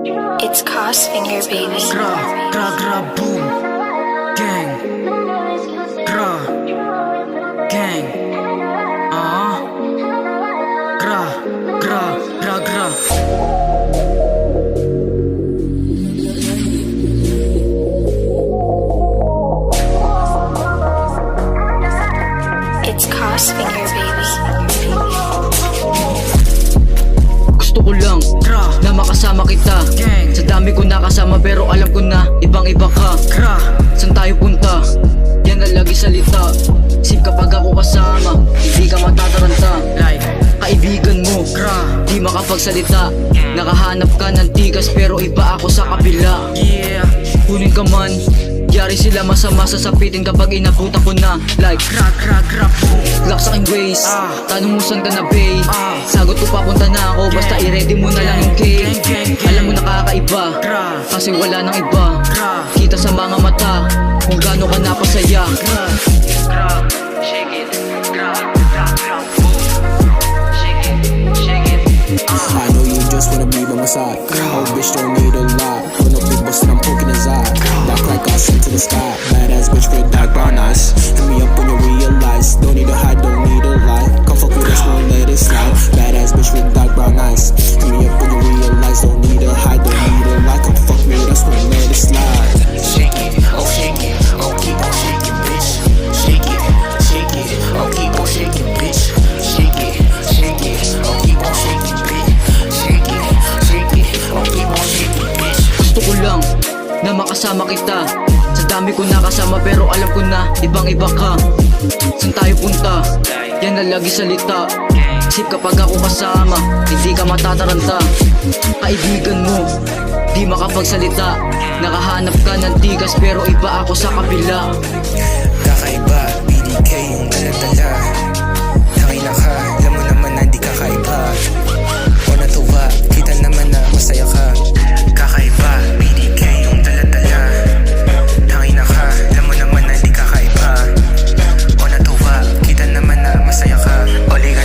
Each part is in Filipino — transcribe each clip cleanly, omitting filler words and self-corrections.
It's Crossfinger, baby. Gra, boom. Gang. Gang. Gra. It's Crossfinger, baby. Gusto ko lang na makasama kita. Sa dami ko nakasama pero alam ko na ibang-iba ka. San tayo punta? Yan na lagi salita. Isip kapag ako kasama, hindi ka matataranta. Kaibigan mo, di makapagsalita. Nakahanap ka ng tigas pero iba ako sa kabila. Kunin ka man, yari sila masama sasapitin kapag inabutan ko na. Like lock sa aking waist, tanong mo saan ka na babe. Sagot ko papunta na ako, basta i-ready mo na lang yung cake. Alam mo nakakaiba, kasi wala nang iba. Kita sa mga mata, kung gaano ka napasaya. Shake it, boom. Shake it. I know you just wanna be by my side. Oh bitch don't need a lot. When up big bust and I'm poking his eye. That crack I sent to the sky. Badass bitch with dark brown eyes. Hit me up when you realize. Don't need to hide, don't need to lie. Come fuck with us, won't let it slide. Badass bitch with dark brown eyes. Hit me up when you realize. Don't need to hide, don't need to lie. Come fuck with us, won't let it slide. Shake it, oh keep on shaking, bitch. Shake it, oh keep on shaking, bitch. Shake it, oh keep on shaking, bitch. Shake it, oh keep on shaking, bitch. Gusto ko lang na makasama kita. Sa dami ko nakasama pero alam ko na ibang-iba ka. San tayo punta? Yan na lagi salita. Isip kapag ako kasama, hindi ka matataranta. Kaibigan mo, di makapagsalita. Nakahanap ka ng tigas pero iba ako sa kabila. Kakaiba, BDK yung dala-dala. Tangina ka, alam mo naman na di kakaiba. O natuwa, kita naman na masaya ka. Kakaiba, BDK yung dala-dala. Tangina ka, alam mo naman na di kakaiba. O natuwa, kita naman na masaya ka. Oli ka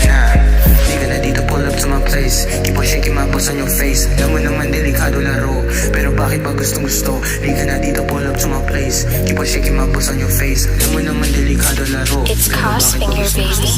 na dito, pull up to my place. Keep on shaking my boss on your face. Alam mo naman delikado laro, pero bakit ba gustong gusto? Liga na dito, pull up to my place. Keep on shaking my boss on your face. Alam mo naman delikado laro. It's Crossfinger, baby.